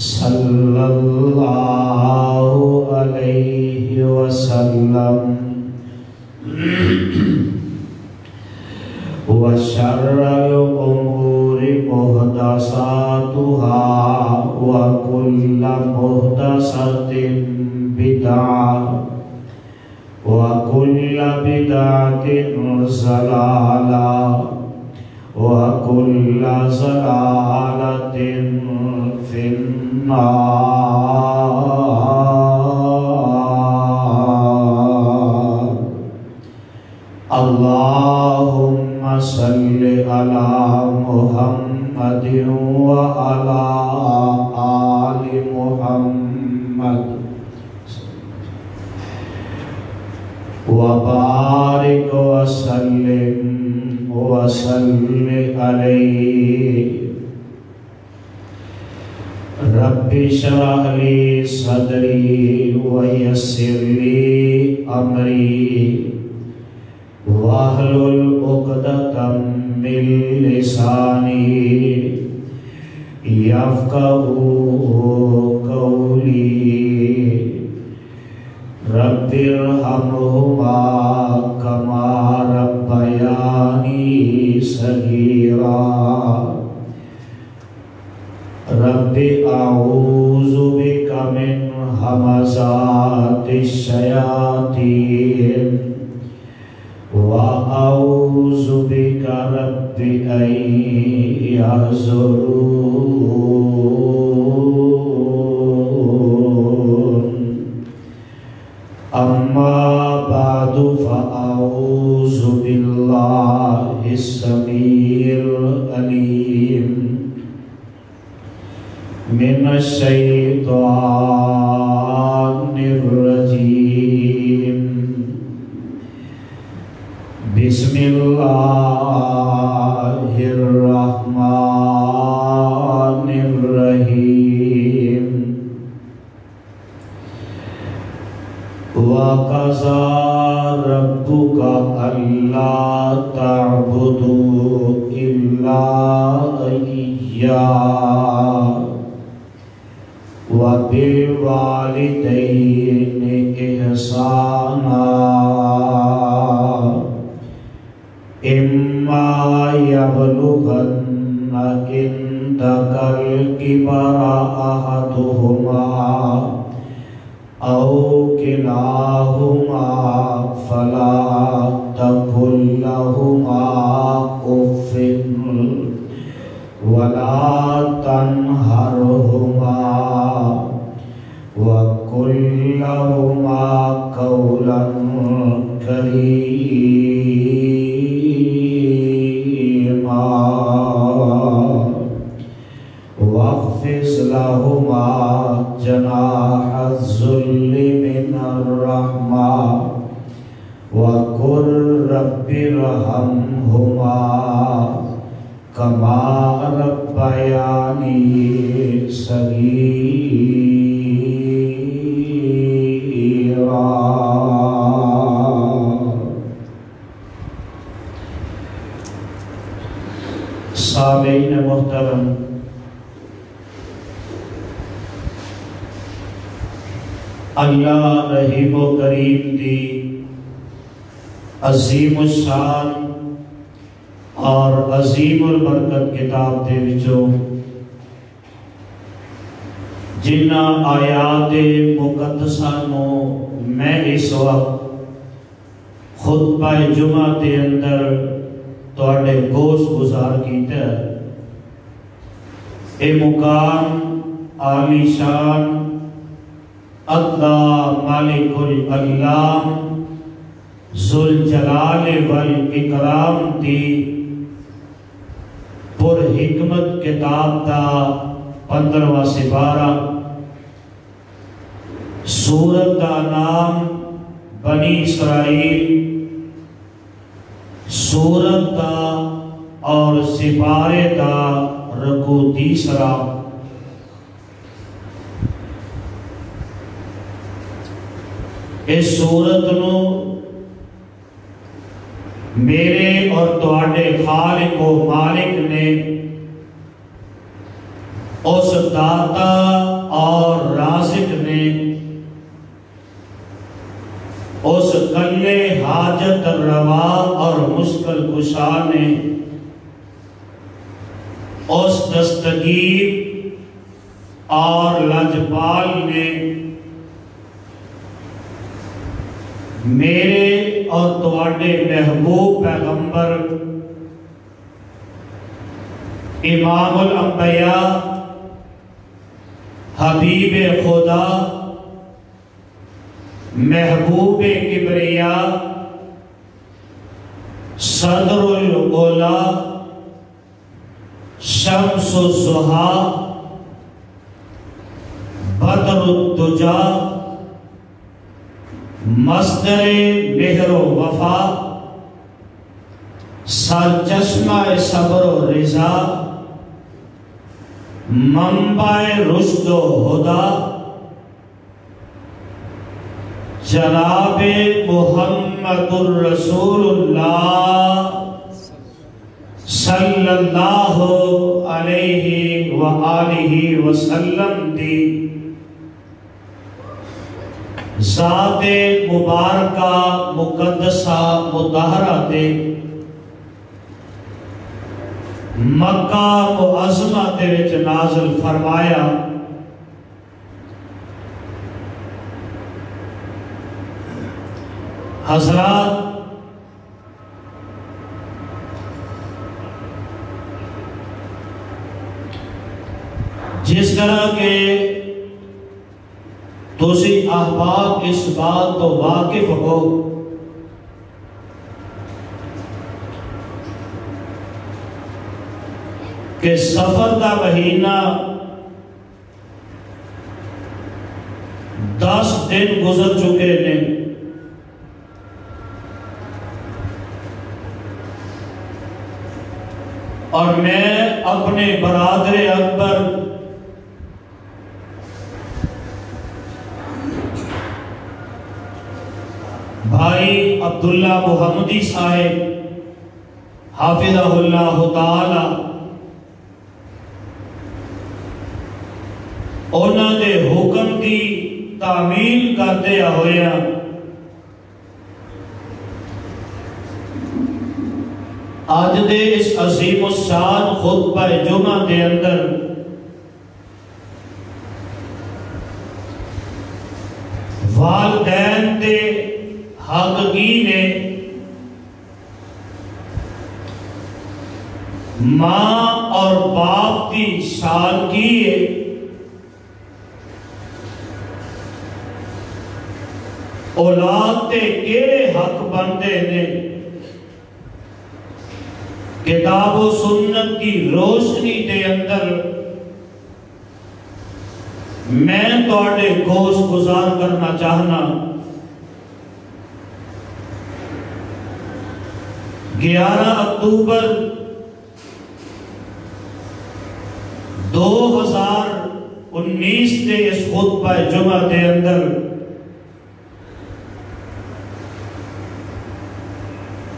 صلی اللہ علیہ وسلم وشر الامور محدثاتها وكل محدثة بدعة وكل بدعة ضلالة وكل ضلالة في النار. اللهم صل على محمد وعلى آل محمد وبارك وسلم علیہ. رب اشرح لي صدری ويسر لي امری واحلل عقدۃ من لسانی یفقهوا قولی. رب ارحمهما كما ربياني صغيرا. رب اعوذ بك من همزات الشياطين واعوذ بك رب ان يحضرون. اما بعد فاعوذ باللہ السمیع العلیم من الشیطان الرجیم. بسم اللہ الرحمن الرحیم. وَقَضَى رَبُّكَ أَلَّا تَعْبُدُوا إِلَّا إِيَّاهُ وَبِالْوَالِدَيْنِ إِحْسَانًا. إِمَّا يَبْلُغَنَّ عِندَكَ الْكِبَرَ أَحَدُهُمَا أو كلاهما فلا تقل لهما أف ولا تنهرهما وقل لهما قولا كريما واخفض لهما جناح الذل من الرحمة وقل رب ارحمهما كما ربياني صغيرا. سامعین محترم، اللہ رحیم و کریم دی عظیم الشان اور عظیم البرکت کتاب دے وچوں جنہ آیات مقدسہ نو میں اس وقت خطبہ جمعہ دے اندر تواڈے گوش گزار کیتا ہے. اے مقام عالی شان اللہ مالک الالام ذوالجلال والاکرام دی پر حکمت کتاب دا 15واں سپارہ. سورت دا نام بنی اسرائیل. سورت دا اور سپارے دا رکو تیسرا. اس سورت نو میرے اور تواڈے خالق و مالک نے اس داتا اور رازق نے، اس کلے حاجت روا اور مشکل کشا نے، اس دستگیر اور لجپال نے میرے اور تواڈے محبوب پیغمبر امام الانبیاء حبیب خدا محبوب کبریا صدر الاولا شمس الضحیٰ بدر الدجا مصدر مہر و وفا سرچشمہ صبر و رضا منبع رشد و ہدا جناب محمد الرسول اللہ صلی اللہ علیہ وآلہ وسلم دی ذات مبارکہ مقدسہ مطہرہ دے مکہ معظمہ دے وچ نازل فرمایا۔ حضرات، جس طرح کے تسی احباب اس بات تو واقف ہو کہ سفر کا مہینہ 10 دن گزر چکے نے، اور میں اپنے برادر اکبر بھائی عبداللہ محمدی صاحب حافظہ اللہ تعالی انہاں دے حکم دی تعمیل کرتے ہویا آج دے اس عظیم الشان خطبہ جمعہ دے اندر والدین دے حقی نے ماں اور باپ کی شان کی ہے، اولاد تے کیڑے حق بندے نے، کتاب و سنت کی روشنی دے اندر میں تواڈے گوش گزار کرنا چاہنا۔ 11 اکتوبر 2019 دے اس خطبہ جمعہ دے اندر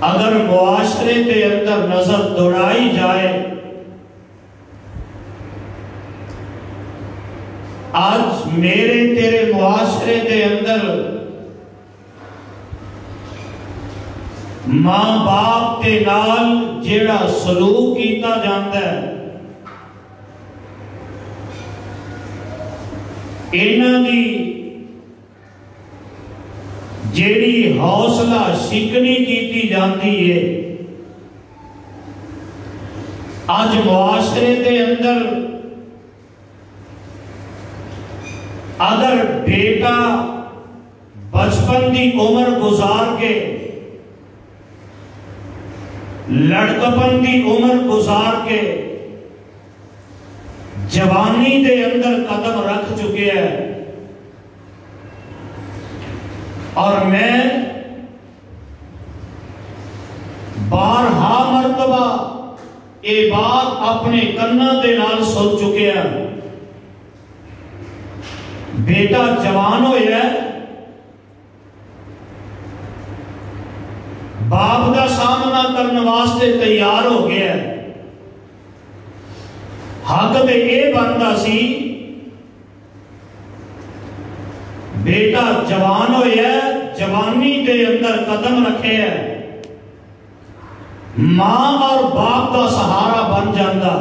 اگر معاشرے کے اندر نظر دوڑائی جائے، آج میرے تیرے معاشرے کے اندر ماں باپ کے نال جیڑا سلوک کیتا جاتا ہے، انہاں دی جیڑی حوصلہ شکنی کیتی جاتی ہے، آج معاشرے کے اندر اگر بیٹا بچپن دی عمر گزار کے لڑکپن دی عمر گزار کے جوانی دے اندر قدم رکھ چکے ہیں، اور میں بارہا مرتبہ یہ بات اپنے کناں دے نال سن چکے ہیں، بیٹا جوان ہویا ہے، باپ کا سامنا کرنے واسطے تیار ہو گیا ہے، حق تے اے بندا سی بیٹا جوان ہویا جوانی دے اندر قدم رکھے ہے ماں اور باپ کا سہارا بن جاندہ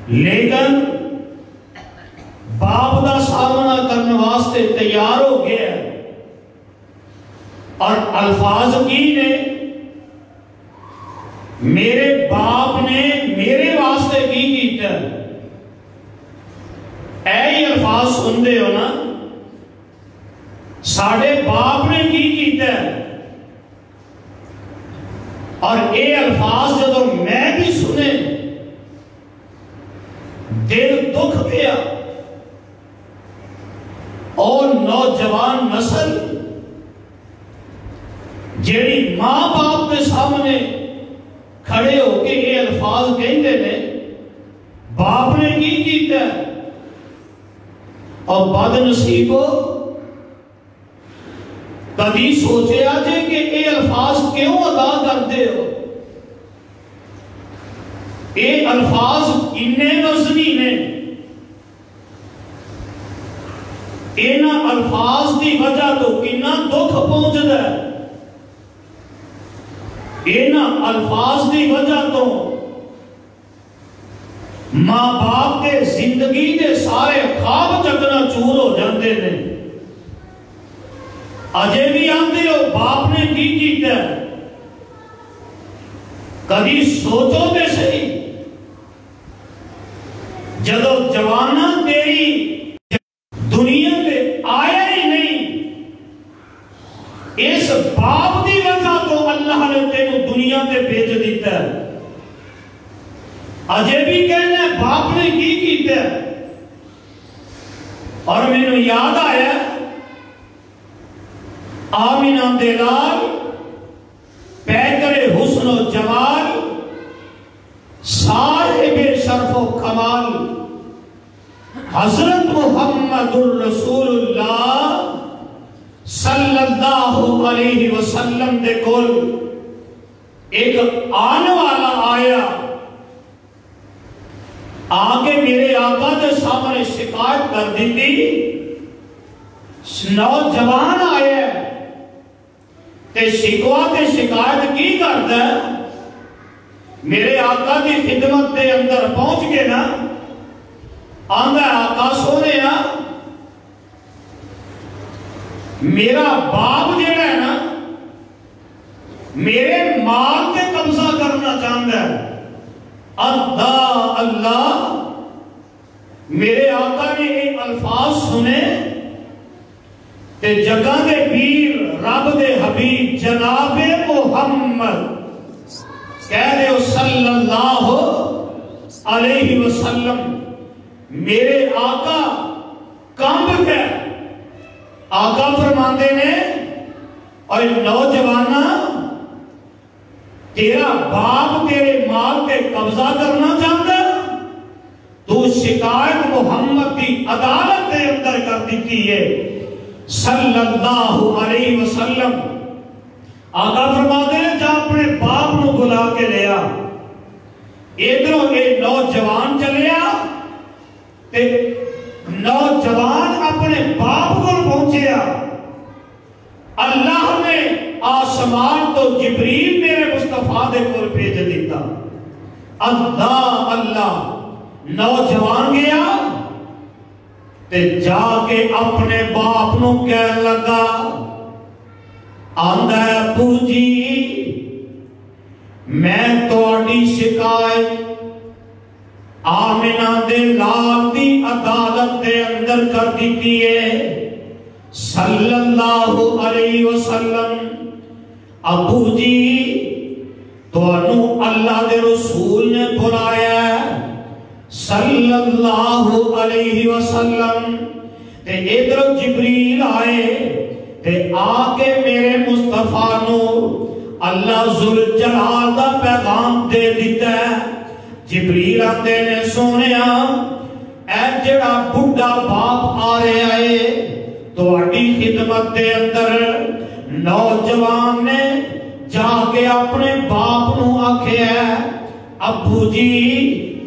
لیکن باپ دا سامنا کرنے واسطے تیار ہو گیا اور الفاظ کی نے میرے باپ نے میرے واسطے کی کیتا اے الفاظ سن دے ہو نا ساڑھے باپ نے کی کیتا اور اے الفاظ جدو میں بھی سنے دل دکھ گیا اور نوجوان نسل جیڑی ماں باپ کے سامنے کھڑے ہو کے اے الفاظ کہندے نے باپ نے کی کیتا اور بد نصیبو کبھی سوچے آجے کہ اے الفاظ کیوں ادا کرتے ہو اے الفاظ انہیں وزنی نے اینا الفاظ دی وجہ تو کنا دکھ پہنچ ہے اینا الفاظ دی وجہ تو ماں باپ کے زندگی دے سارے خواب چکنا چور ہو جاندے نے اجے بھی آندے ہو باپ نے کی کیتا کبھی سوچو دے صحیح جدو جوانا تیری دنیا پہ آیا ہی نہیں اس باپ دی وجہ تو اللہ نے تینو دنیا پہ بھیج دیتا ہے اجے بھی کہنا ہے باپ نے کی کیتا اور میں نے یاد آیا آمینہ دلال پیکر حسن و جمال صاحب شرف و کمال حضرت محمد الرسول اللہ صلی اللہ علیہ وسلم دے کول ایک آنے والا آیا آگے میرے آقا دے سامنے شکایت کر دیتی نوجوان آیا تے شکوا تے شکایت کی کرتا ہے میرے آقا کی خدمت دے اندر پہنچ کے نا آنگا آقا سونے نا میرا باپ جیڑا ہے نا میرے مال تے قبضہ کرنا چاہتا ہے اللہ اللہ میرے آقا نے ایک الفاظ سنے تے جگہ دے پیر رب دے حبیب جناب محمد کہہ رہے ہو صلی اللہ علیہ وسلم میرے آقا کامب ہے آقا فرماندے نے اور نوجوانہ تیرا باپ تیرے مال پہ قبضہ کرنا چاہتا ہے تو شکایت محمد کی عدالت کے اندر کر دیتی ہے صلی اللہ علیہ وسلم آقا فرماتے ہیں جا اپنے باپ نو بلا کے لیا ادھروں ایک نوجوان چلیا تے نوجوان اپنے باپ کو پہنچیا اللہ نے آسمان تو جبریل میرے مصطفیٰ دے کو بھیج دیتا اللہ اللہ نوجوان گیا تے جا کے اپنے باپ نو کہہ لگا آندہ ابو جی میں توڑی شکایت آمینہ دے لال دی عدالت دے اندر کر دیتی ہے صلی اللہ علیہ وسلم ابو جی تو انہوں اللہ دے رسول نے بلایا ہے صلی اللہ علیہ وسلم تے ادھر جبریل آئے تے آکے میرے مصطفیٰ نو اللہ ذوالجلال دا پیغام دے دیتا ہے جبریل آتے نے سونیا اے جڑا بڑھا باپ آ رہے آئے تو اڈی خدمت دے اندر نوجوان نے جا کے اپنے باپ نو آکھے ہے ابو جی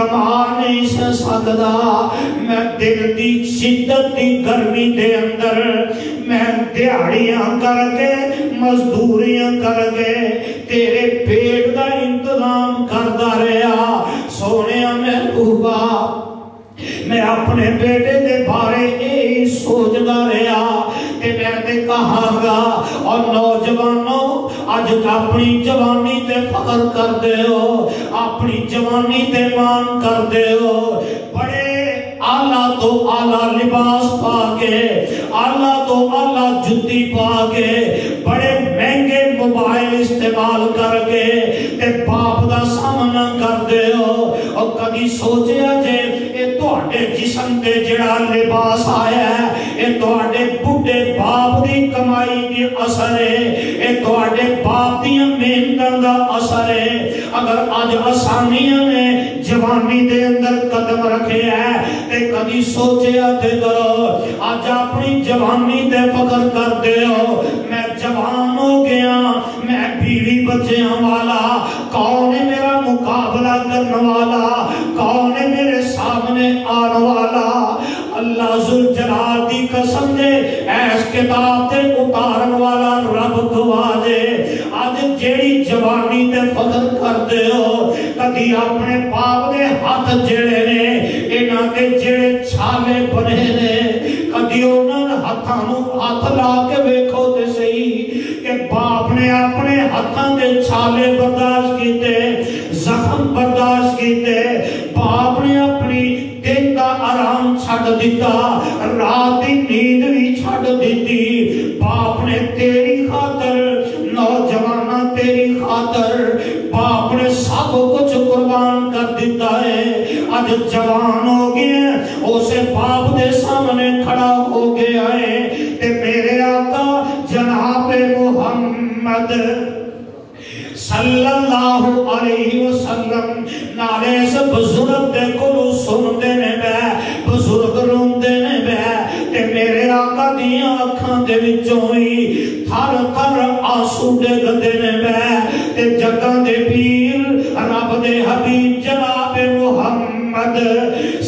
کما نہیں سکدا، میں دل دی شدت دی گرمی دے اندر میں دیہڑیاں کر کے مزدوریاں کر کے تیرے پیٹ دا انتظام کردا رہا۔ سونیا محبوبا میں اپنے بیٹے دے بارے یہی سوچدا رہا کہ میں تے کہاں گا۔ اور نوجوانوں اج اپنی جوانی تے فخر کر دے ہو، اپنی جوانی تے مان کر دے ہو، بڑے آلہ تو آلہ لباس پا کے، آلہ تو آلہ جتی پا کے، بڑے مہنگے موبائل استعمال کر کے تے باپ دا سامنا کر دے ہو۔ اور کبھی سوچیا جے اے تواڈے جسم تے جڑا لباس آیا ہے اے تواڈے بڈھے باپ دی کمائی دی اثر ہے، اے تواڈے باپ دی محنتاں دا اثر ہے۔ اگر اج آسانیاں نے جوانی دے اندر قدم رکھے ہے تے کبھی سوچیا تے کرو اج اپنی جوانی تے فخر کر دے ہو، میں جوان ہو گیا، میں بیوی بچیاں والا، کون ہے میرا مقابلہ کرنے والا، کون ہے میرے سامنے آنے والا۔ اللہ ذوالجلال دی قسم دے ایس کتاب تے اتارن والا رب گواہ دے اج جیڑی جوانی تے فخر کر دے ہو، کدی اپنے باپ دے ہاتھ جڑے نے انہاں دے جڑے چھالے بنے نے کدی انہاں ہاتھاں نوں ہاتھ لا کے ویکھو تے صحیح کہ باپ نے اپنے ہاتھاں دے چھالے برداشت کیتے، زخم برداشت کیتے، باپ نے اپنی دن دا آرام چھڑ دیتا، رات دی نیند بھی چھڑ دیتی، باپ نے تیری خاطر نوجوانہ تیری خاطر باپ نے سب کچھ قربان کر دیتا ہے۔ اج جوان ہو گئے اسے باپ دے سامنے کھڑا ہو گیا ہے تے میرے آقا جناب محمد صلی اللہ علیہ وسلم نالے سے بزرگ دے کلو سن دے نے بے بزرگ رون دے نے بے تے میرے آقا دیاں اکھاں دے وچوں ہی تھر تھر آنسو دے گدے نے بے تے جگہ دے پیر رب دے حبیب جناب محمد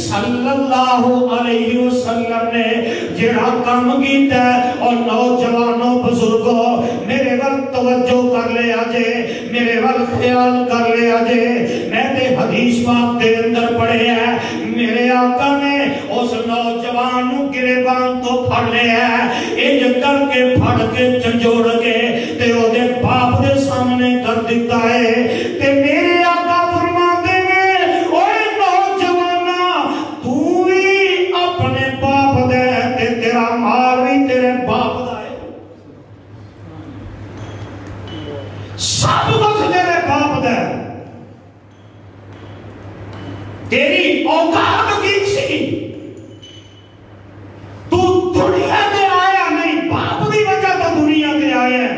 صلی اللہ علیہ وسلم نے جڑا کام کیتا اور نوجوانوں بزرگوں میرے وقت توجہ کر لیا جے، میرے وقت خیال کر لیا جے، میں تے حدیث پاک دے اندر پڑھے ہیں میرے آقا نے اس نوجوان نو گریبان تو پھڑ لیا ہے، انج کر کے پھڑ کے جھنجھوڑ کے تے او دے باپ دے سامنے کر دیتا ہے تے میرے آقا فرماتے ہیں اوے نوجوانا تو بھی اپنے باپ دے تے تیرا مال بھی تیرے باپ دا ہے، سب کچھ تیرے باپ دا ہے، تیری اوقات کی سی، تو دنیا میں آیا نہیں، باپ دی وجہ تو دنیا میں آیا ہے،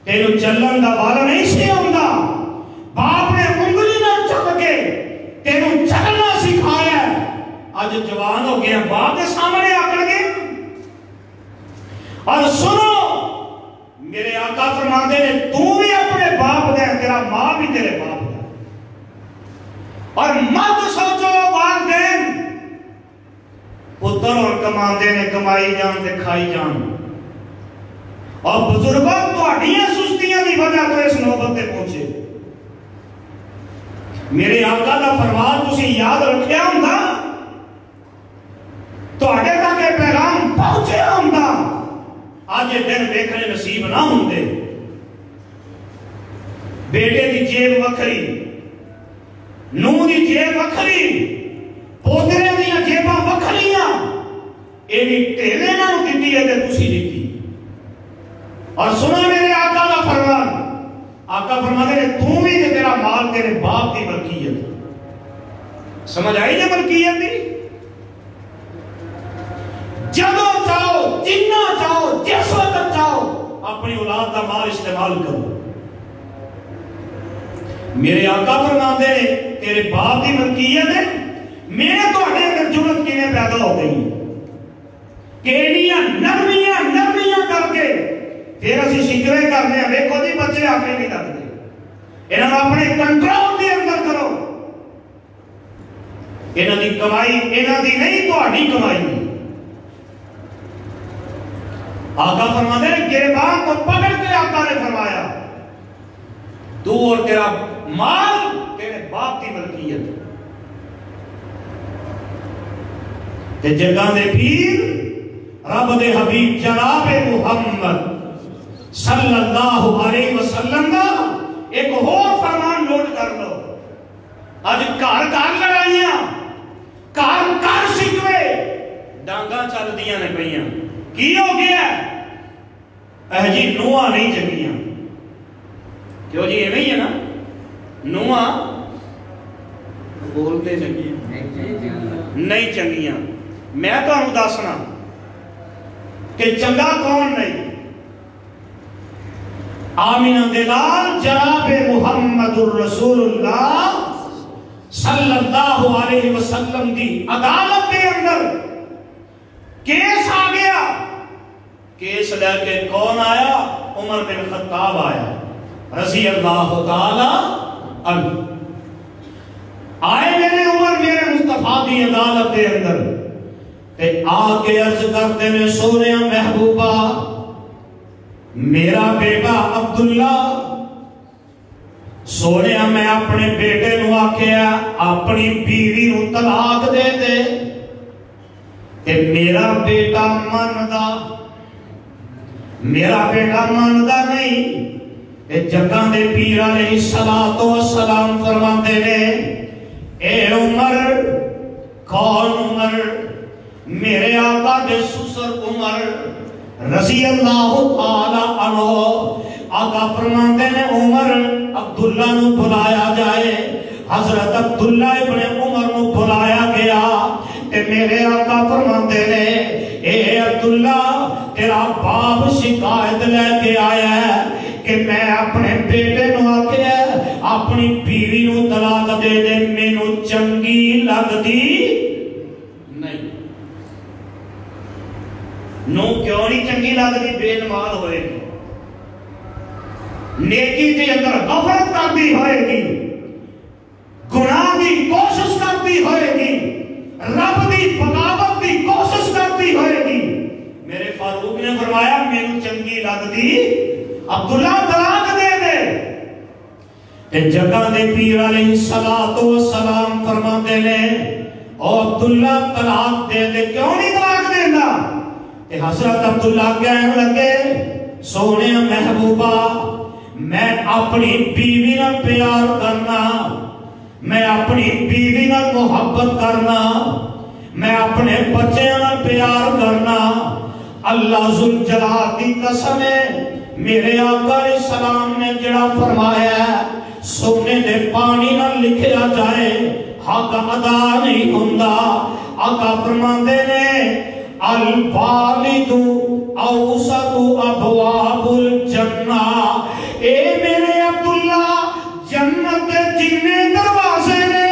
تیرے چلن دا والا نہیں سے ہوندا، باپ نے انگلی نہ چک کے تیرے چلنا سکھایا ہے، آج جوان ہو گیا باپ کے سامنے آ کر گئے اور سنو میرے آقا فرماتے ہیں تو بھی اپنے باپ دے تیرا ماں بھی تیرے باپ دے اور مت سوچو والدین پتر اور کماندے نے کمائی جان تے کھائی جان اور بزرگوں تو اڈیاں سستیاں دی وجہ تو اس نوبت تے پہنچے۔ میرے آقا دا فرمان تسی یاد رکھیا ہوندا تو اڈے تک یہ پیغام پہنچے ہوندا آج یہ دن دیکھنے نصیب نہ ہوندے۔ بیٹے دی جیب وکھری، نو دی جیب وکھری، پوترے دیاں جیباں وکھریاں، اے بھی ٹیلے نہ دیتی ہے تے تسی دیتی۔ اور سنا میرے آقا کا فرمان، آقا فرماتے ہیں تو بھی تیرا مال تیرے باپ کی ملکیت، سمجھ آئی جے ملکیت دی؟ جدو چاہو جنہ چاہو جس وقت چاہو اپنی اولاد کا مال استعمال کرو۔ میرے آقا فرماتے ہیں تیرے باپ کی ملکیت ہے، میرے تو اڈے اندر جرت کیویں پیدا ہو گئی کیڑیاں نرمیاں نرمیاں کر کے پھر اسی شکوے کرنے ہیں دیکھو جی بچے آگے نہیں لگتے، انہوں اپنے کنٹرول کے اندر کرو۔ انہاں دی کمائی انہاں دی نہیں تہاڈی کمائی. آقا فرماتے ہیں گریبان کو پکڑ کے آقا نے فرمایا تو اور تیرا مال تیرے باپ کی ملکیت. تے جگہ دے پیر رب دے حبیب جناب محمد صلی اللہ علیہ وسلم دا ایک اور فرمان نوٹ کر لو. اج گھر گھر لڑائیاں گھر گھر شکوے ڈانگاں چل دیاں نے پئیاں. کی ہو گیا جی نوہاں نہیں چنگیاں. کیوں جی ایویں ہی ہے نا نوہاں بولتے نہیں چنگیاں. میں تمہیں دسنا کہ چنگا کون نہیں. آمینہ دے نال جناب محمد الرسول اللہ صلی اللہ علیہ وسلم دی عدالت کے اندر کیس آ گیا. کیس لے کے کون آیا؟ عمر بن خطاب آیا رضی اللہ تعالی عنہ. آئے میرے عمر میرے مصطفیٰ دی عدالت کے اندر تے آ کے عرض کرتے نے سونے محبوبہ میرا بیٹا عبداللہ سونے میں اپنے بیٹے نو آکھیا اپنی بیوی نو طلاق دے دے تے میرا بیٹا ماندا نہیں. تے جگہ دے پیر علیہ السلام فرماتے نے اے عمر. کون عمر؟ میرے آقا دے سسر عمر رضی اللہ تعالی عنہ. آقا فرماتے نے عمر عبداللہ نو بلایا جائے. حضرت عبداللہ ابن عمر نو بلایا گیا تے میرے آقا فرماتے نے اے عبداللہ تیرا باپ شکایت لے کے آیا ہے کہ میں اپنے بیٹے نو آکھیا اپنی بیوی نو طلاق دے دے مینوں چنگی لگدی نہیں. نو کیوں نہیں چنگی لگدی؟ بے نماز ہوئے گی نیکی کے اندر غفلت کرتی ہوئے گی گناہ کی کوشش کرتی ہوئے گی رب کی بغاوت کی کوشش کرتی ہوئے گی. میرے فاروق نے فرمایا مینوں چنگی لگدی عبداللہ طلاق دے دے. جگہ دے پیر علیہ السلام فرماتے نے او عبداللہ طلاق دے دے. کیوں نہیں طلاق دینا؟ حضرت عبداللہ کہنے لگے سونے محبوبہ میں اپنی بیوی نال پیار کرنا میں اپنی بیوی نال محبت کرنا میں اپنے بچے نال پیار کرنا. اللہ ذوالجلال کی قسم ہے میرے آقا علیہ السلام نے جڑا فرمایا ہے سونے دے پانی نہ لکھیا جائے حق ادا نہیں ہوندا. آقا فرماندے نے الوالد اوسط ابواب الجنہ. اے میرے عبداللہ جنت دے جننے دروازے نے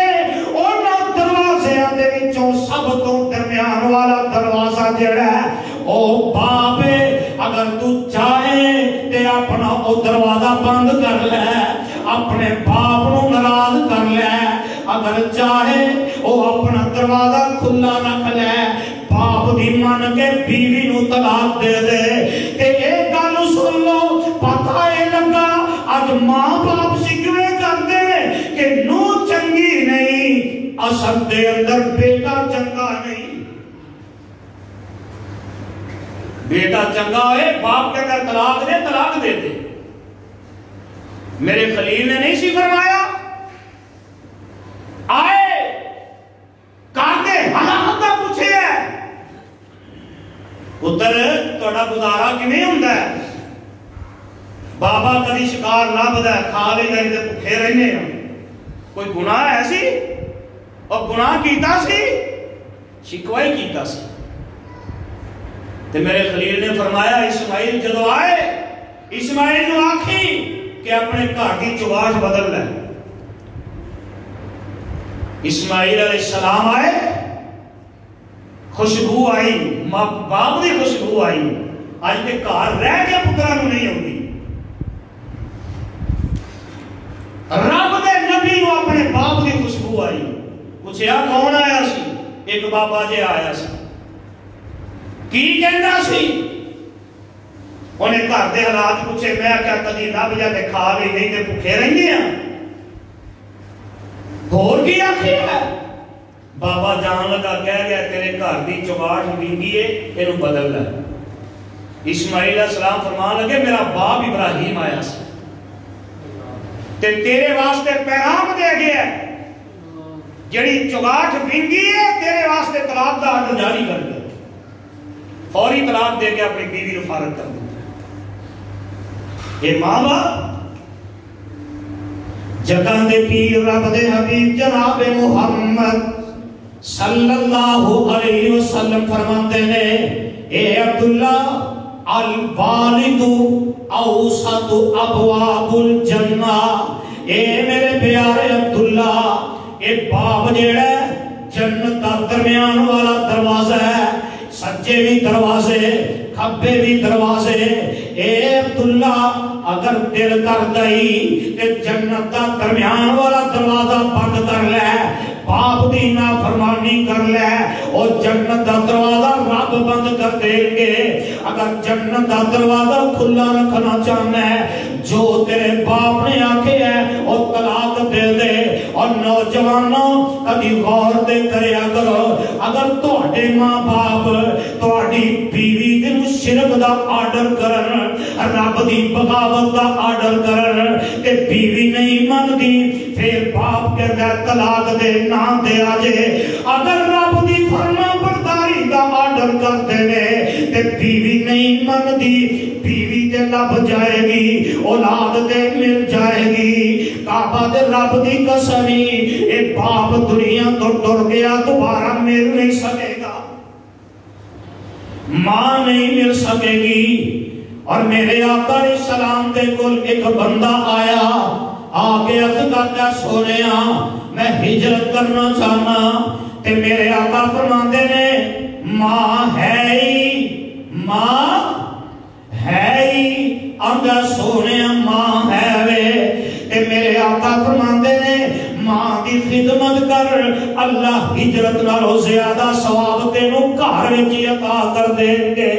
انہاں دروازیاں دے وچوں سب تو درمیان والا دروازہ جڑا ہے او باپ ہے. اگر تو چاہے تے اپنا او دروازہ بند کر لے اپنے باپ نو ناراض کر لے. اگر چاہے او اپنا دروازہ کھلا رکھ لے باپ دی من کے بیوی نو طلاق دے دے. تے ایک گل سن لو پتہ اے لگا اج ماں باپ شکوے کرتے کہ نو چنگی نہیں اصل دے اندر بیٹا چنگا نہیں. بیٹا چنگا ہے باپ کے اندر طلاق دے دے. میرے خلیل نے نہیں سی فرمایا آئے کہتے حالات کا پوچھے ہے ادھر توڑا گزارا کی نہیں ہوندہ ہے بابا کدی شکار لابدہ ہے کھا لے جائے دے پکھے رہنے ہیں کوئی گناہ ہے سی اور گناہ کیتا سی شکوائی کیتا سی. تو میرے خلیل نے فرمایا اسماعیل جدو آئے اسماعیل نے آکھی کہ اپنے گھر کی چواش بدل لے. اسماعیل علیہ السلام آئے خوشبو آئی باپ دی خوشبو آئی آج کے گھر رہ کے پترانو نہیں ہوگی. رب دے نبی نو اپنے باپ دی خوشبو آئی پوچھیا کون آیا ایک بابا جی آیا سی کی کہنا سی انہیں گھر کے حالات پوچھے میں کیا کدی لب جا کے کھا بھی نہیں تے بھوکے رہندے ہیں ہور کی آخیا ہے بابا جان لگا کہہ گیا تیرے گھر کی چوگاٹ وینگی ہے اینو بدل لے اسماعیل علیہ السلام فرمان لگے میرا باپ ابراہیم آیا سی تے تیرے واسطے پیغام دے گیا جڑی چوگاٹ وینگی ہے تیرے واسطے طلاق دا آرڈر جاری کر دیا فوری طلاق دے کے اپنی بیوی کو فارغ کر دیا یہ ماں باپ جگہ دے پیر رب دے حبیب جناب محمد صلی اللہ علیہ وسلم فرماتے ہیں اے عبداللہ الوالد اوسط ابواب الجنہ اے میرے پیارے عبداللہ اے باپ جیڑا جنت دا درمیان والا دروازہ ہے سچے بھی دروازے کھبے بھی دروازے اے عبداللہ اگر دل کر دئی تے جنت دا درمیان والا دروازہ بند کر لے باپ دی نافرمانی کر لے اور جنت دا دروازہ رب بند کر دیں گے اگر جنت دا دروازہ کھلا رکھنا چاہنا ہے جو تیرے باپ نے آکھے ہے اور طلاق دے دے اور نوجوانوں کبھی غور دے کریا کرو اگر تواڈے ماں باپ تواڈی بیوی دے شرک دا آرڈر کرن رب دی بغاوت دا آرڈر کرن تے بیوی نہیں مندی پھر باپ کہتا ہے طلاق دے نہ دے آجے اگر رب دی فرما برداری دا آرڈر کرتے نے تے بیوی نہیں مندی بیوی تے لب جائے گی اولاد تے مل جائے گی کعبہ دے رب دی قسمی اے باپ دنیا تو ٹر گیا دوبارہ مل نہیں سکے گا ماں نہیں مل سکے گی اور میرے آقا علیہ السلام دے کول ایک بندہ آیا آگے عرض کرتا سونیا میں ہجرت کرنا چاہنا تے میرے آقا فرماندے نے ماں ہے ہی آنگا سونیا ماں ہے وے تے میرے آقا فرماندے نے ماں دی خدمت کر اللہ ہجرت نالوں زیادہ ثواب تینوں گھر وچ عطا کر دیں گے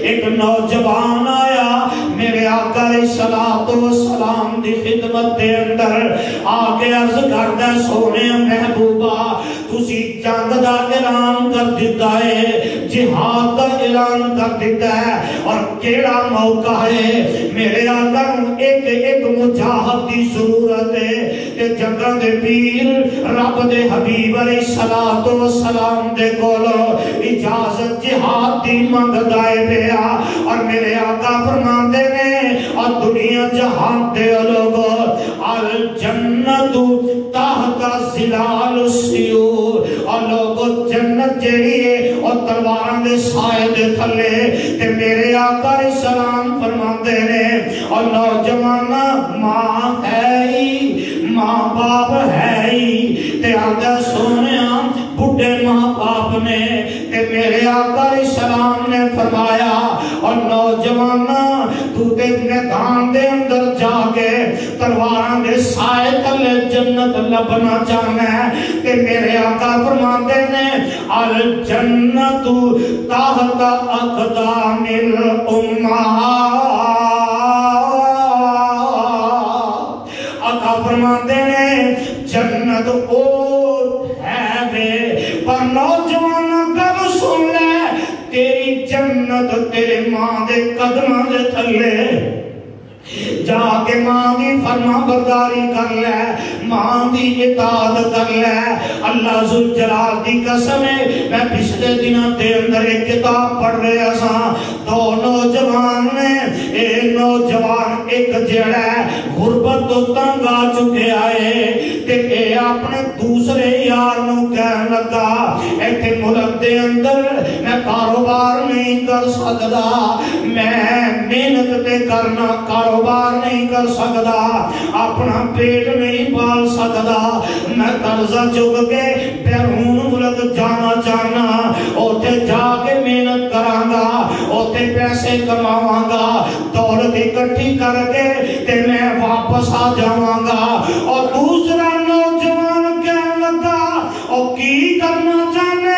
ایک نوجوان آیا میرے آقا علیہ السلام دی خدمت دے اندر آگے عرض کردا سونے محبوبہ تسی جنگ دا اعلان کر دیتا ہے جہاد دا اعلان کر دیتا ہے اور کیڑا موقع ہے میرے آقا ایک مجاہد دی ضرورت ہے کہ جنگاں دے پیر رب دے حبیب علیہ السلام دے کولو اجازت جہاد دی منگدا ہے پیا اور میرے آقا فرماندے نے اور دنیا جہان دے لوگو الجنت تحت ظلال السیور اور لوگو جنت جیڑی ہے اور تلواراں دے سائے دے تھلے تے میرے آقا علیہ السلام فرماندے نے اور نوجوانا ماں ہے ہی ماں باپ ہے ہی تے آگا سونیا بڑھے ماں باپ نے تے میرے آقا علیہ السلام نے فرمایا اور نوجوانا تو تے میدان دے اندر جا کے تلواراں دے سائے تلے جنت لبنا چاہنا ہے تے میرے آقا فرماتے نے الجنت تحت اقدام الامہات آقا فرماتے نے جنت اور ہے بے پر نوجوان گل سن لے تیری جنت تیرے ماں دے قدمہ دے تھلے جا کے ماں دی فرما برداری کر لے ماں دی اطاعت کر لے اللہ ذوالجلال دی قسم ہے میں پچھلے دنوں دے اندر ایک کتاب پڑھ رہا سا دو نوجوان نے ایک نوجوان ایک جڑا ہے غربت تو تنگ آ چکے آئے تے اے اپنے دوسرے یار نو کہن لگا ایتھے ملک دے اندر میں کاروبار نہیں کر سکدا میں محنت تے کرنا کاروبار نہیں کر سکدا اپنا پیٹ نہیں پال سکدا میں قرضہ چک کے بیرون ملک جانا چاہنا اوتھے جا کے محنت کراں گا اوتھے پیسے کماواں گا دولت اکٹھی کر کے تے میں واپس آ جاواں گا اور دوسرا نوجوان کہنے لگا او کی کرنا چاہنے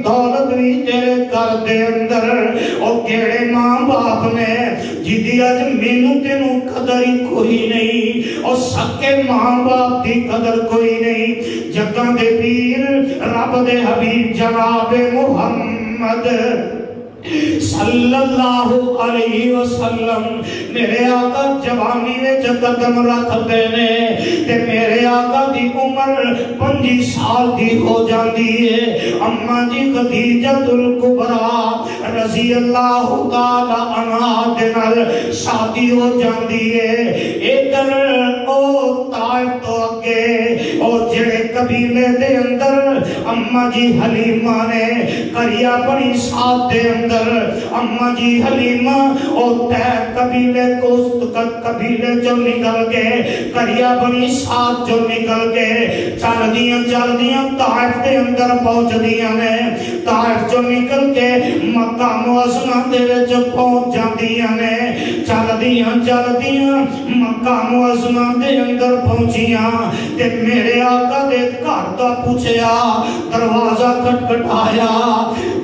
دولت بھی تیرے گھر دے اندر اور کیڑے ماں باپ نے جدی اج مینوں تینوں قدر ہی کوئی نہیں اور سکے ماں باپ دی قدر کوئی نہیں جگہ دے پیر رب دے حبیب جناب محمد صلی اللہ علیہ وسلم میرے آقا جوانی وچ قدم رکھتے نے تے میرے آقا دی عمر 25 سال دی ہو جاندی ہے اما جی خدیجہ الکبریٰ رضی اللہ تعالی عنہا دے نال شادی ہو جاندی ہے ادھر او طائف تو اگے او جڑے قبیلے دے اندر اما جی حلیمہ نے کریا بنی ساتھ دے اندر اما جی حلیمہ اور تے قبیلے کوست قبیلے جو نکل کے کریا بنی ساتھ جو نکل کے چل دیاں طائف دے اندر پہنچ دیاں نے طائف جو نکل کے مکہ معظمہ دے وچ پہنچ جاندیاں نے چل دیاں مکہ معظمہ دے اندر پہنچیاں تے میرے آقا دے گھر دا پوچھیا دروازہ کھٹکھٹایا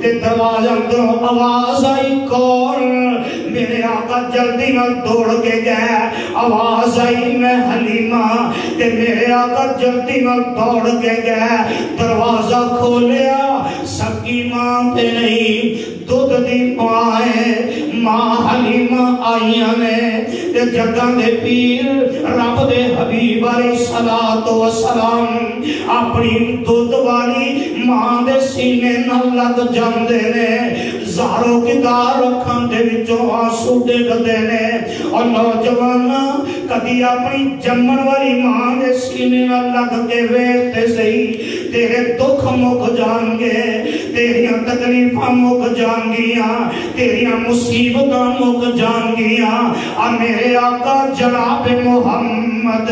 تے دروازہ اندروں آواز آئی کون میرے آقا جلدی میں دوڑ کے گئے آواز آئی میں حلیمہ تے میرے آقا جلدی میں دوڑ کے گئے دروازہ کھولیا سکی ماں تے نہیں دودھ دی ماں حلیمہ آئیاں نے تے جگہ دے پیر رب دے حبیب علیہ السلام اپنی دودھ والی ماں دے سینے نہ لگ جاندے نے زاروں کی دار رکھان دے وچوں آنسو ڈگدے نے اور نوجوان کدی اپنی جمن والی ماں دے سینے نہ لگ کے ویکھتے سہی تیرے دکھ مک جان گے تیریاں تکلیفاں مک جان گیاں تیریاں مصیبتاں مک جان گیاں اور میرے آقا جناب محمد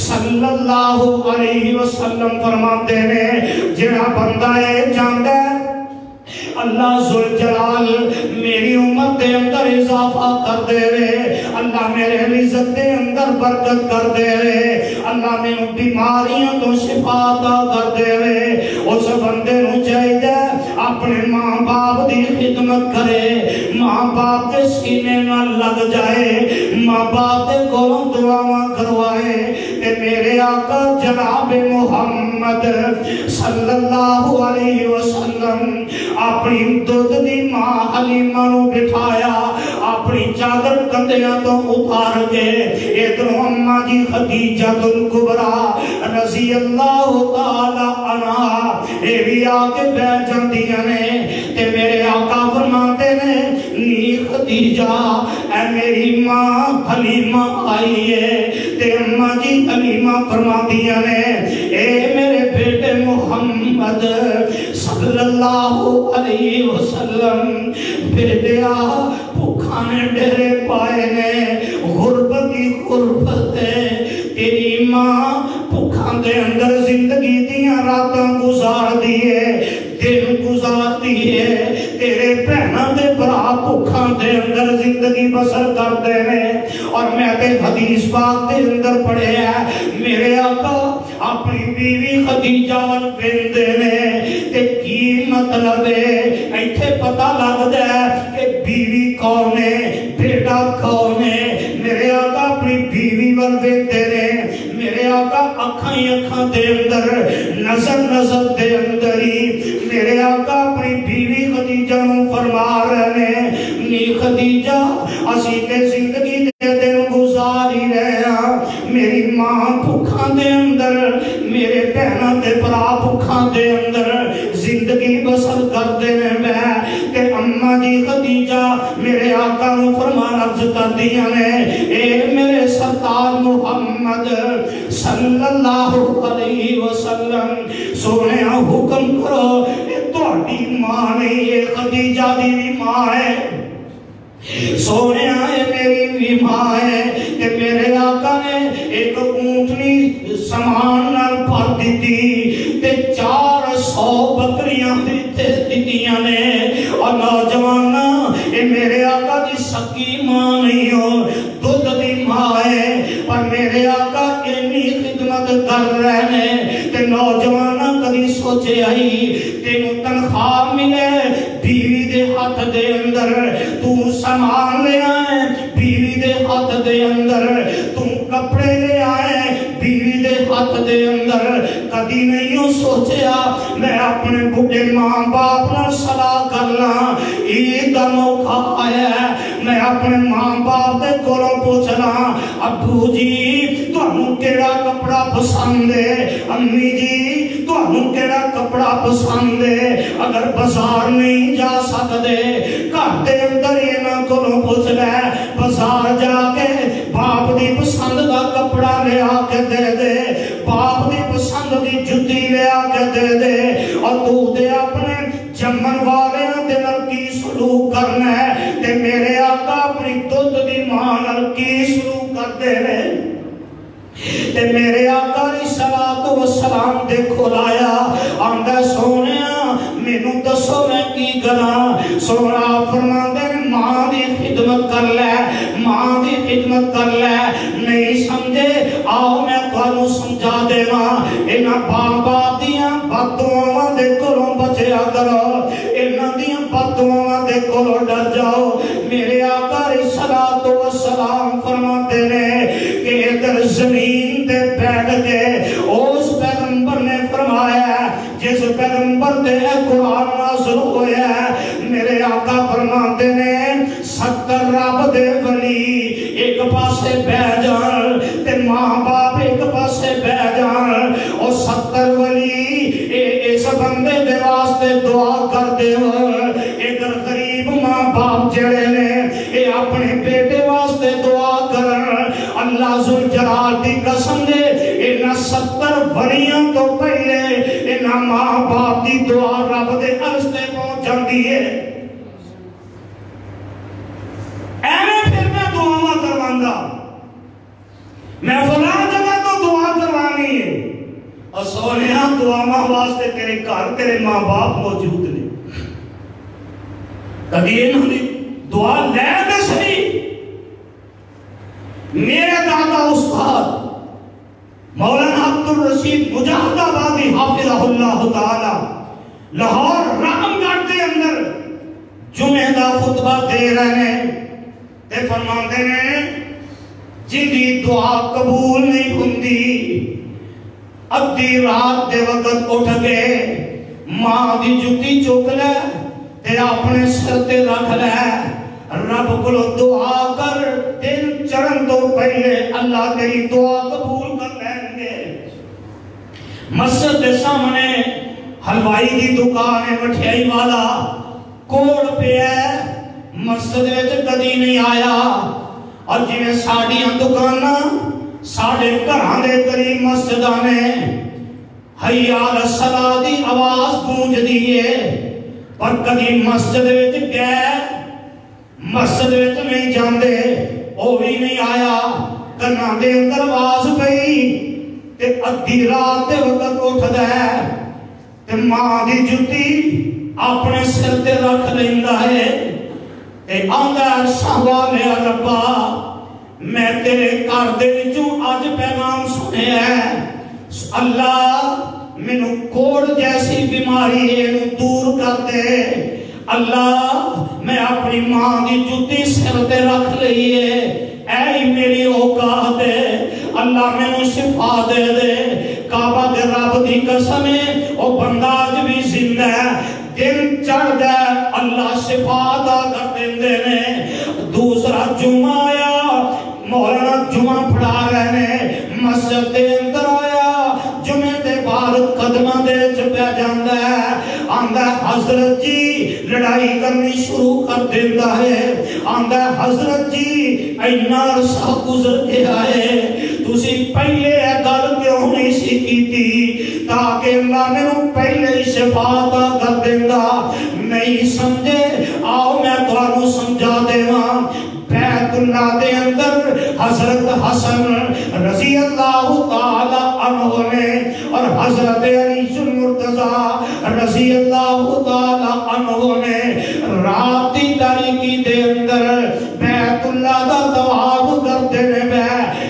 صلی اللہ علیہ وسلم فرماتے ہیں جڑا بندہ ہے جاندا ہے اللہ ذوالجلال میری امت دے اندر اضافہ کر دے رہے اللہ میرے رزق دے اندر برکت کر دے رہے اللہ میں بیماریاں تو شفا عطا کر دے رہے اس بندے نو چاہیے اپنے ماں باپ دی خدمت کرے ماں باپ کے سینے نہ لگ جائے ماں باپ دے کولوں دعاواں کروائے کہ میرے آقا جناب محمد صلی اللہ علیہ وسلم اپنی دودھ دی ماں حلیمہ نو بٹھایا اپنی چادر کندیاں تو اتار کے ادھروں اماں جی خدیجہ الکبریٰ رضی اللہ تعالی عنہا اے بھی آکے بیٹھ جاندیاں نے تے میرے آقا فرماتے نے نی خدیجہ اے میری ماں حلیمہ آئی ہے تے اماں جی حلیمہ فرماندیاں نے اے میرے بیٹے محمد صلی اللہ علیہ وسلم بیٹیا بھوکھانے ڈیرے پائے نے غربت کی غربت ہے تیری ماں بھوکھاں دے اندر زندگی دیاں راتاں گزار دیئے دن گزار دیئے تیرے بہناں دے برا بھوکھاں دے اندر زندگی بسر کر دے نے اور میں تے حدیث پاک دے اندر پڑھے ہیں میرے آقا اپنی بیوی خدیجہ والبندے نے تے کی مطلب ہے ایتھے پتہ لگ دے کہ بیوی کون ہے بیٹا کون ہے میرے آقا اپنی بیوی والبندے نے میرے آقا اکھاں دے اندر نظر دے اندر ہی میرے آقا اپنی بیوی خدیجہ نو فرما رہے ہیں نی خدیجہ اسی تے زندگی دے دن گزار ہی رہا میری ماں بھوکھاں دے اندر میرے بہناں دے برا بھوکھاں دے اندر زندگی بسر کر دے میں تے اماں جی خدیجہ میرے آقا نو فرما عرض کر دیا نے اے میرے سرکار محمد صلی اللہ علیہ وسلم سونے حکم کرو یہ توڑی ماں نہیں یہ خدیجہ دی بھی ماں ہے سونے آئے میری بھی ماں ہے کہ میرے آقا نے ایک اونٹنی سامان نال بھر دیتی تے 400 بکریاں دیتیاں نے اور نوجوانا یہ میرے آقا دی سکی ماں نہیں ہو دودھ دی ماں ہے پر میرے آقا اتنی خدمت کر رہے ہیں تے نوجوانا کدی سوچے آئی تینوں تنخواہ ہاتھ دے اندر تو سامان لے آئے، بیوی دے ہاتھ دے اندر تو کپڑے لے آئے، بیوی دے ہاتھ دے اندر کدی نہیں سوچیا میں اپنے بڑے ماں باپ نال صلاح کرنا، عید دا موقع آیا ہے میں اپنے ماں باپ دے کولوں پوچھنا ابو جی تانوں کیڑا کپڑا پسند ہے، امی جی تانوں کیڑا کپڑا پسند ہے، اگر بازار نہیں جا سکدے گھر دے اندر انہاں کولوں پوچھ لے، بازار جا کے باپ دی پسند دا کپڑا لے آ کے دے دے، باپ دی پسند دی جُتی لے آ کے دے دے، اور تو دے اپنے جمن والے دے نال کی سلوک کرنا ہے تے میرے آقا اپنی دودھ دی ماں نال کی سلوک کرتے ہیں تے میرے آقا علیہ الصلوۃ والسلام دے کھول آیا آندا سونیا مینوں دسو میں کی کراں، سونا فرماندے ماں دی خدمت کر لے، ماں دی خدمت کر لے، نہیں سمجھے آؤ میں تانوں سمجھا دیواں، انہاں باپ دیاں بددعاواں دے کولوں بچیا کرو، انہاں دیاں بددعاواں دے کولوں ڈر جاؤ۔ میرے آقا علیہ الصلوۃ والسلام فرماتے نے کہ ادھر زمین تے بیٹھ کے اس پیغمبر نے فرمایا جس پیغمبر تے قرآن نازل ہویا ہے، میرے آقا فرماتے نے 70 رب دے ولی ایک پاسے بہ جان تے ماں باپ ایک پاسے بہ جان، اور 70 ولی اس بندے دے واسطے دعا کر دے ہو، ادھر غریب ماں باپ جڑے نے اے اپنے بیٹے واسطے دعا کرن، اللہ ذوالجلال دی قسم دے انہاں 70 ولیاں تو پہلے انہاں ماں باپ دی دعا رب دے عرش تے پہنچ جاندی ہے۔ ایویں پھر میں دعاواں کرواندا، میں فلاں جگہ تو دعا کروانی ہے، اور سونیا دعاواں واسطے تیرے گھر تیرے ماں باپ موجود نے، کبھی انہوں نے دعا لے دے صحیح۔ میرے دادا استاد مولانا عبدالرشید مجاہد آبادی حافظہ اللہ تعالی لاہور رحم گڑھ دے اندر جمعہ دا خطبہ دے رہے ہیں تے فرماندے نے جن دی دعا قبول نہیں ہوندی ادھی رات دے وقت اٹھ کے ماں دی جُتی چک لے تے اپنے سر تے رکھ لے، رب کو دعا کر دن چڑھن تو پہلے اللہ تیری دعا قبول کر لیں گے۔ مسجد کے سامنے حلوائی دی دکان ہے، مٹھائی والا کوڑ پہ ہے، مسجد وچ کدی نہیں آیا، اور جویں ساڈیاں دکاناں ساڈے گھراں دے قریب مسجداں نے حی علی الصلاۃ دی آواز گونجدی ہے، پر کدی مسجد وچ گئے مسجد وچ نہیں جاندے، او بھی نہیں آیا، کنا دے اندر آواز پئی تے ادھی رات دے وقت اٹھدا ہے تے ماں دی جُتی اپنے سر تے رکھ لیندا ہے تے آندا سوالے ربا میں تیرے گھر دے وچوں اج پیغام سنیا ہے، اللہ مینوں کوڑ جیسی بیماری ہے دور کر دے، اللہ میں اپنی ماں دی جُتی سر تے رکھ لئیے، اے میری اوقات ہے، اللہ میں نو شفا دے دے۔ کعبہ دے رب دی قسم ہے او بندہ آج بھی زندہ ہے، دن چڑھ دے اللہ شفا دا کر دیندے نے۔ دوسرا جمعہ آیا، مولانا جمعہ پڑھا رہے نے، مسجد دے اندر آیا، جمعہ دے بعد قدمہ دے چپیا جاندہ ہے، آندہ حضرت جی لڑائی کرنی شروع کر دیندہ ہے، آندہ حضرت جی اینا عرصہ گزر کے آئے، تُسی پہلے گل کیوں نہیں سی کی تھی تاکہ اللہ میں نو پہلے شفا عطا کر دیندہ، نہیں سمجھے آؤ میں تانوں سمجھا دیواں۔ بیت اللہ دے اندر حضرت حسن رضی اللہ تعالی عنہ نے اور حضرت علی المرتضی رضی اللہ تعالی عنہ نے رات دی تاریکی دے اندر بیت اللہ دا طواف کرتے نے،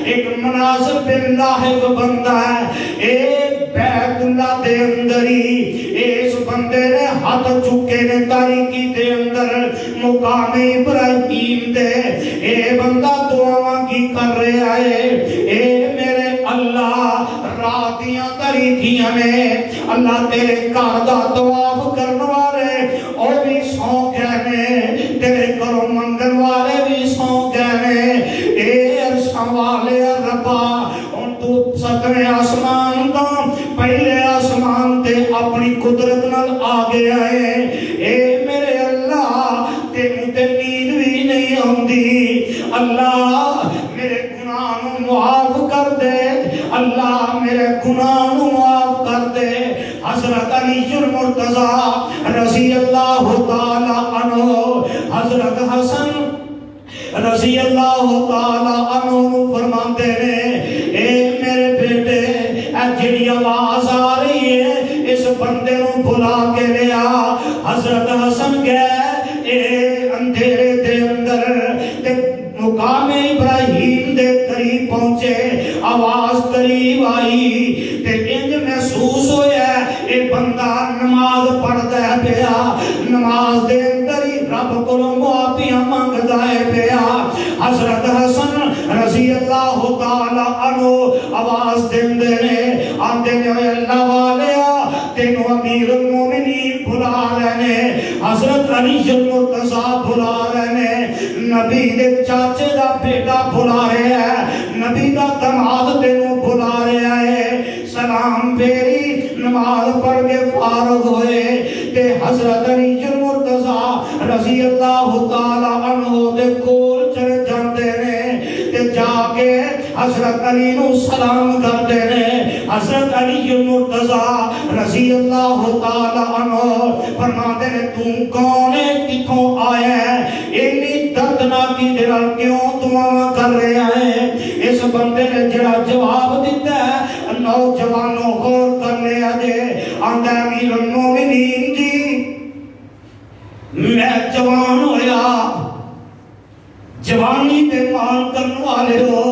ایک مناظر باللہ ایک بندہ ہے، ایک بیت اللہ دے اندر ہی اس بندے نے ہاتھ چکے نے تاریکی دے اندر مقام ابراہیم دے اے بندہ دعاواں کی کر رہا ہے اے میرے اللہ راتیاں تاریکیاں نے اللہ تیرے گھر دا طواف کرن والے او بھی سو گئے نے تیرے گھروں منگن والے بھی سو گئے نے اے عرشاں والے ربا ان تو ستویں آسمان دا پہلے آسمان تے اپنی قدرت نال آگے آئے اے میرے اللہ تینوں تے نیند بھی نہیں ہوندی اللہ میرے گناہوں معاف کر دے اللہ میرے گناہوں معاف کر دے حضرت علی المرتضی رضی اللہ تعالی عنہ حضرت حسن رضی اللہ تعالی عنہ فرماتے ہیں اے میرے بیٹے اے جڑی آواز آ رہی ہے اس بندے نو بلا کے لیا حضرت حسن گئے اے اندھیرے دے اندر تے مقام ابراہیم دے قریب پہنچے آواز قریب آئی تے انج محسوس ہویا اے بندہ نماز پڑھدا ہے پیا نماز دے اندر ہی رب کو معافیاں مانگدا ہے پیا حضرت حسن رضی اللہ تعالی عنہ آواز دیندے نے آندے نے اللہ والیا تینوں امیر المومنین بلا رہے نے حضرت علی المرتضی بلا رہے نے نبی دے چاچے دا بیٹا بلا رہا ہے نبی دا دماد تینوں بلا رہا ہے سلام پیری نماز پڑھ کے فارغ ہوئے تے حضرت علی المرتضی رضی اللہ تعالی عنہ دے کول چلے جاندے نے تے جا کے حضرت علی نو سلام کرتے نے حضرت علی المرتضی رضی اللہ تعالی عنہ فرماتے نے تم کون ہے کتھوں آیا ہے اتنی دردناکی دے نال کیوں دعا کر رہے ہیں اس بندے نے جڑا جواب دیتا ہے نوجوانوں غور کر لیا جے آندا امیر المومنین جی میں جوان ہویا جوانی دے مان کرنے والے ہو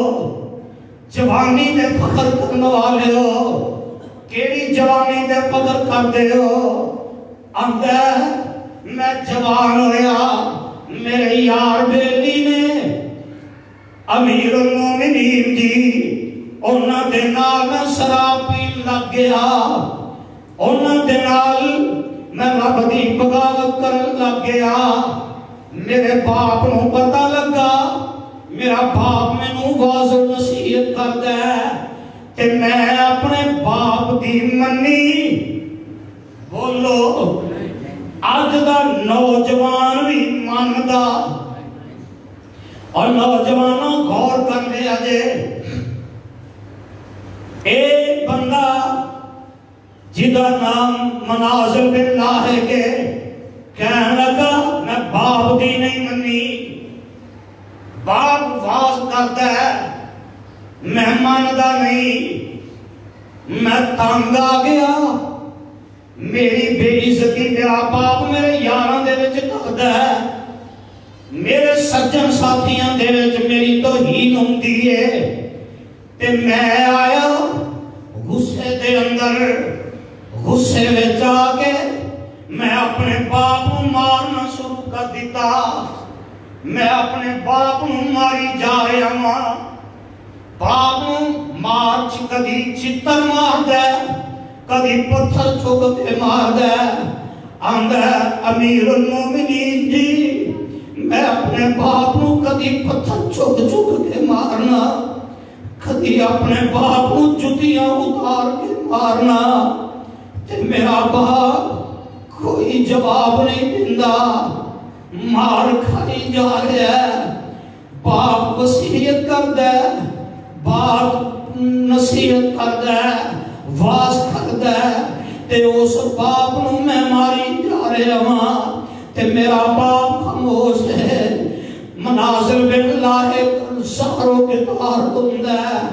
جوانی دے فخر کرنے والے ہو کیڑی جوانی دے فخر کرتے ہو آندا میں جوان ہویا میرے یار بیلی نے امیر المومنین جی انہاں دے نال میں شراب پین لگ گیا انہاں دے نال میں رب دی بغاوت کرن لگ گیا میرے باپ نو پتہ لگا میرا باپ میں نو واز و نصیحت کردا ہے تے میں اپنے باپ دی منی بولو آج دا نوجوان بھی ماندا اور نوجوانوں غور کر لیا جے ایک بندہ جدا نام مناظر باللہ ہے کہ کہنے لگا میں باپ دی نہیں منی باپ واز کرتا ہے میں ماندا نہیں میں تنگ آ گیا میری بے عزتی میرا باپ میرے یاراں دے وچ کردا ہے میرے سجن ساتھیاں دے وچ میری توہین ہوندی ہے تے میں آیا غصے دے اندر غصے وچ آ کے میں اپنے باپ نو مارنا شروع کر دیتا میں اپنے باپ نو ماری جا رہا ہاں باپ نو مار کدی چتر مار دے کدی پتھر چک کے مار دے آندا امیر المومنین جی میں اپنے باپ نو کدی پتھر چک کے مارنا کدی اپنے باپ نو جتیاں اتار کے مارنا تے میرا باپ کوئی جواب نہیں دیندا مار کھائی جا رہا ہے باپ وصیت کردا ہے باپ نصیحت کردا ہے واز کردا ہے تے اس باپ نو میں ماری جا رہا ہاں تے میرا باپ خاموش ہے مناظر باللہ ساروں کے دار ہوندا ہے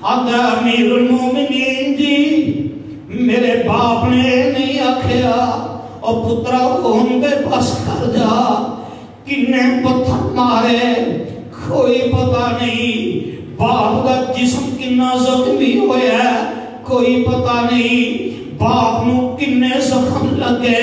آندا امیر المومنین جی میرے باپ نے نہیں آکھیا اور پترا کون دے بس کر جا کنے پتھر مارے کوئی پتہ نہیں باپ کا جسم کنا زخمی ہویا ہے کوئی پتہ نہیں باپ نو کنے زخم لگے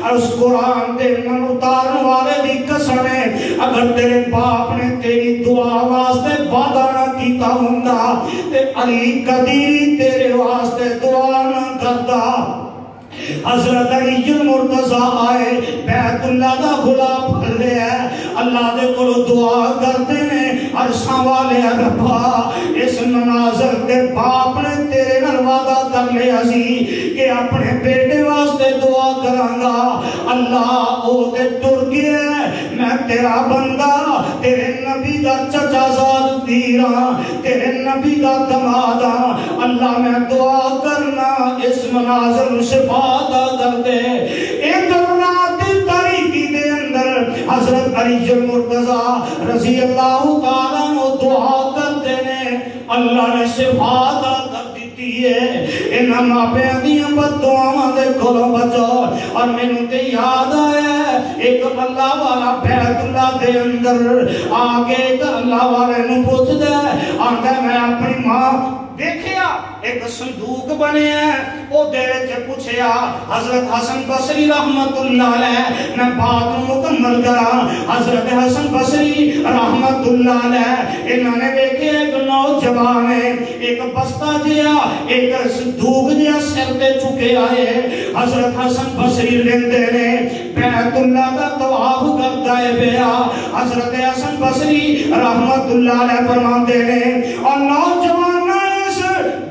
اور اس قرآن دے من اتارن والے دی قسم ہے اگر تیرے باپ نے تیری دعا واسطے وعدہ نہ کیتا ہوندا تے علی کدی تیرے واسطے دعا نہ کردا حضرت علی المرتضی آئے بیت اللہ دا غلام پھر لے ہے اللہ دے کو دعا کرتے ہیں عرشاں والے ربا اس مناظر دے باپ نے تیرے نال وعدہ کر لیا سی کہ اپنے بیٹے واسطے دعا کرانگا اللہ او تے ٹر گیا میں تیرا بندہ تیرے نبی دا چچا زاد دیراں تیرے نبی دا دمادا اللہ میں دعا کرنا اس مناظر شفا عطا کر دے ایک رات تاریکی دے اندر حضرت علی المرتضی رضی اللہ تعالیٰ عنہ دعا کرتے ہیں اللہ نے شفا عطا کر دیتی ہے انہاں ماپیاں دیاں بددعاواں دے کولوں بچو اور مینوں تے یاد آیا ایک اللہ والا بیت اللہ دے اندر آگے تے اللہ والے نوں پوچھدا ہے آندا میں اپنی ماں دیکھیا ایک صندوق بنے ہیں او دے وچ پوچھیا حضرت حسن بصری رحمت اللہ علیہ میں بات مکمل کراں حضرت حسن بصری رحمت اللہ علیہ انہوں نے دیکھے ایک نوجوان ہے ایک بستہ جیا ایک صندوق جیا سر تے چکے آئے حضرت حسن بصری لیندے نے بیت اللہ دا طواف کرتا ہے بیا حضرت حسن بصری رحمت اللہ علیہ فرماتے نے اور نوجوان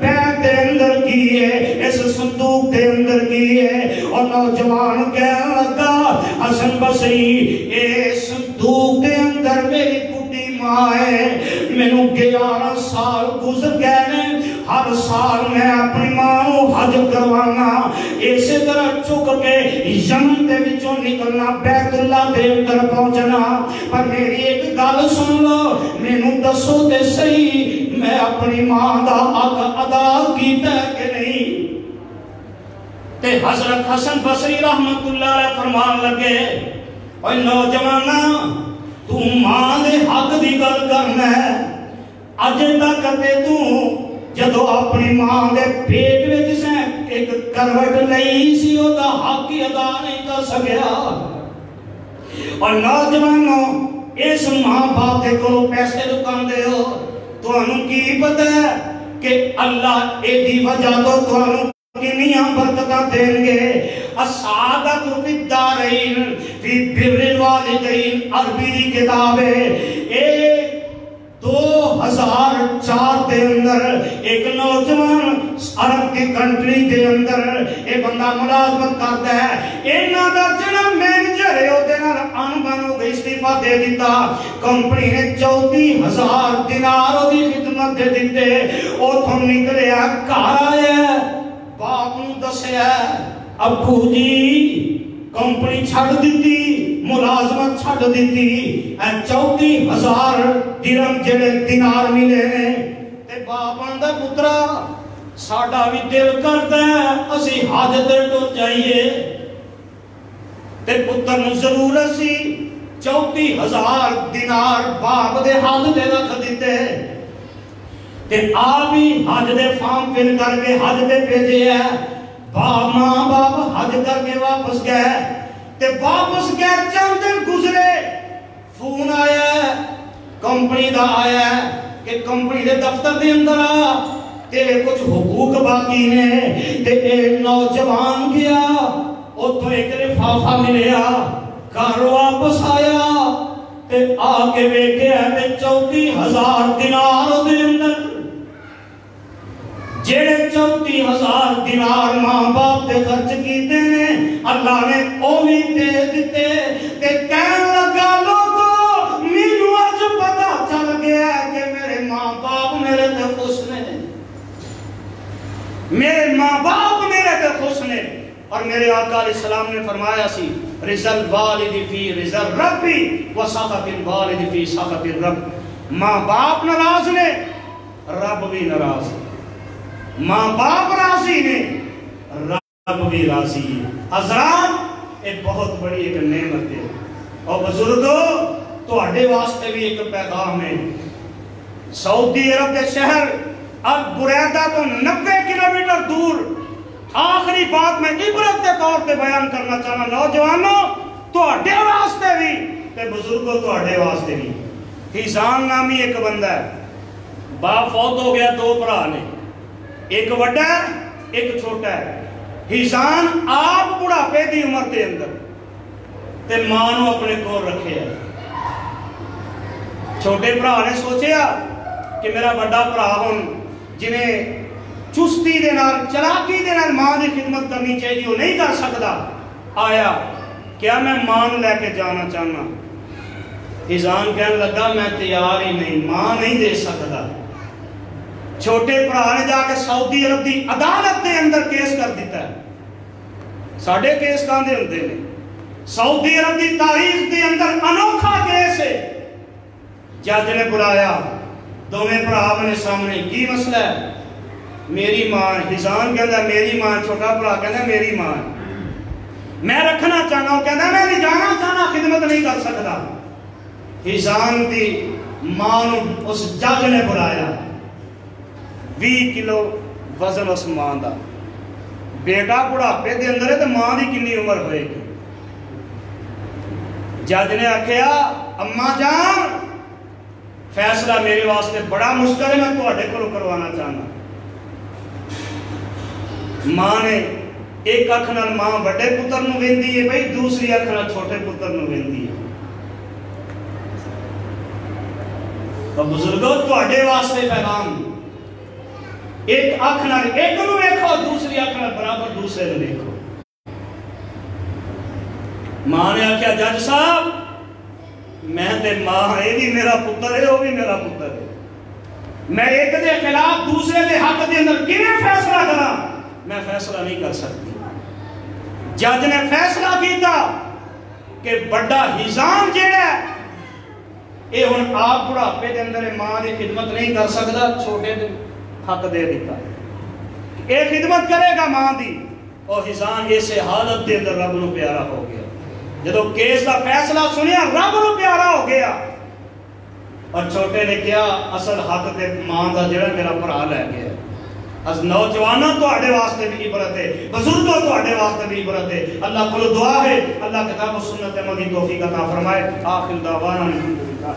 بیت دے اندر کیے اس صندوق دے اندر کیے اور نوجوان کہنے لگا حسن بصری اس صندوق دے اندر میری بڑی ماں ہے مینوں 11 سال گزر گئے نے ہر سال میں اپنی ماں نوں حج کروانا اسی طرح چک کے یمن دے وچوں نکلنا بیت اللہ دے اندر پہنچنا پر میری ایک گل سن لو مینوں دسو تے صحیح میں اپنی ماں دا حق ادا کیتا کہ نہیں تے حضرت حسن بصری رحمت اللہ علیہ فرمان لگے اوے نوجوانا تو ماں دے حق دی گل کرنا ہے اج تک تے تو جدو اپنی ماں دے پیٹ وچ سے ایک کروٹ لئی سی او دا حق ہی ادا نہیں کر سکیا اور نوجوانوں اس ماں باپ دے کولوں پیسے لکاندے ہو تانوں کی پتہ ہے کہ اللہ ایدی وجہ تو تانوں کنیاں برکتاں دیں گے السعادۃ فی الدارین فی بر الوالدین عربی دی کتاب ہے 2004 دے اندر ایک نوجوان عرب کی کنٹری دے اندر ایک بندہ ملازمت کرتا ہے انہاں دا جنم مینیجر ہے او دے نال انبن ہو گئی استعفا دے دیتا کمپنی نے 34,000 دینار او دی خدمت دے دیتے او تھوں نکلیا گھر آیا باپ نوں دسیا ابو جی کمپنی چھڑ دیتی ملازمت چھڑ دیتی 34,000 درہم جڑے دینار ملے نے تے باپ آندا پترا ساڈا بھی دل کردا ہے اسی حج تے ٹر جائیے تے پتر نوں ضرورت سی 34,000 دینار باپ دے ہاتھ تے رکھ دتے تے آپ بھی حج دے فارم فل کر کے حج تے بھیجے ہے ماں باپ حج کر کے واپس گئے تے واپس گئے چند دن گزرے فون آیا ہے کمپنی دا آیا ہے کہ کمپنی دے دفتر دے اندر آ تیرے کچھ حقوق باقی نے تے ایک نوجوان گیا او تو ایک لفافہ ملیا گھر واپس آیا تے آ کے ویکھیا تے 34,000 دینار دے اندر جڑے 34,000 دینار ماں باپ تے خرچ کیتے نے اللہ نے او بھی دے دیتے تے کہن لگا لوگو مینوں اج پتہ چل گیا کہ میرے ماں باپ میرے تے خوش نے میرے ماں باپ میرے تے خوش نے اور میرے آقا علیہ السلام نے فرمایا سی رضا الوالد فی رضا الرب و سخط الوالد فی سخط الرب ماں باپ ناراض نے رب بھی ناراض ہے ماں باپ راضی نے رب بھی راضی ہے حضرات ایک بہت بڑی ایک نعمت ہے اور بزرگوں تواڈے واسطے بھی ایک پیغام ہے سعودی عرب کے شہر البریدہ تو 90 کلومیٹر دور آخری بات میں عبرت کے طور پہ بیان کرنا چاہنا، نوجوانوں تواڈے واسطے بھی تے بزرگوں تواڈے واسطے بھی۔ حسان نامی ایک بندہ ہے، باپ فوت ہو گیا، دو بھرا نے، ایک وڈا ہے ایک چھوٹا ہے۔ حسان آپ بڑھاپے دی عمر دے اندر تے ماں نو اپنے کول رکھے ہے۔ چھوٹے بھرا نے سوچیا کہ میرا بڑا بھرا ہن جنہیں چستی دے نال چلاکی دے نال ماں دی خدمت کرنی چاہیے وہ نہیں کر سکتا، آیا کیا میں ماں نو لے کے جانا چاہنا؟ حسان کہنے لگا میں تیار ہی نہیں، ماں نہیں دے سکتا۔ چھوٹے بھرا نے جا کے سعودی عرب دی عدالت دے اندر کیس کر دیتا ہے۔ ساڈے کیس کاندے ہوندے نے، سعودی عرب دی تاریخ دے اندر انوکھا کیس ہے۔ جج نے بلایا، دونوں بھرا اپنے سامنے، کی مسئلہ ہے؟ میری ماں۔ حسان کہندا میری ماں، چھوٹا بھرا کہندا میری ماں، میں رکھنا چاہنا، وہ کہندا میں نہیں جانا چاہنا، خدمت نہیں کر سکتا۔ حسان دی ماں نو اس جج نے بلایا، 20 کلو وزن اس ماں دا، بیٹا بڑھاپے دے اندر ہے تو ماں دی کنی عمر ہوئے گی؟ جج نے آکھیا اماں جان فیصلہ میرے واسطے بڑا مشکل ہے، میں تواڈے کولوں کروانا چاہنا۔ ماں نے ایک اکھ نال ماں بڑے پتر نو ویندی ہے بھائی، دوسری اکھ نال چھوٹے پتر نو ویندی ہے۔ تو بزرگوں تواڈے واسطے پیغام، ایک اکھ نال ایک نو ویکھو، دوسری اکھ نال برابر دوسرے نو ویکھو۔ ماں نے آکھیا جج صاحب میں تے ماں، یہ بھی میرا پتر ہے وہ بھی میرا پتر ہے، میں ایک دے خلاف دوسرے دے حق دے اندر کیویں فیصلہ کراں؟ میں فیصلہ نہیں کر سکتی۔ جج نے فیصلہ کیتا کہ بڑا حسان جیڑا ہے اے ہن آپ بڑھاپے دے اندر ماں دی خدمت نہیں کر سکتا، چھوٹے دے حق دے دیتا، اے خدمت کرے گا ماں دی۔ اور حسان اسے حالت دے اندر رب نو پیارا ہو گیا، جدو کیس دا فیصلہ سنیا رب نو پیارا ہو گیا۔ اور چھوٹے نے کیا اصل حق تے ماں دا جڑا میرا بھرا لے گیا۔ از نوجوانوں تواڈے واسطے بھی عبرت ہے، بزرگوں تواڈے واسطے بھی عبرت ہے۔ اللہ کو دعا ہے اللہ کتاب و سنت عمل دی توفیق عطا فرمائے۔ آخر دعوانا الحمدللہ۔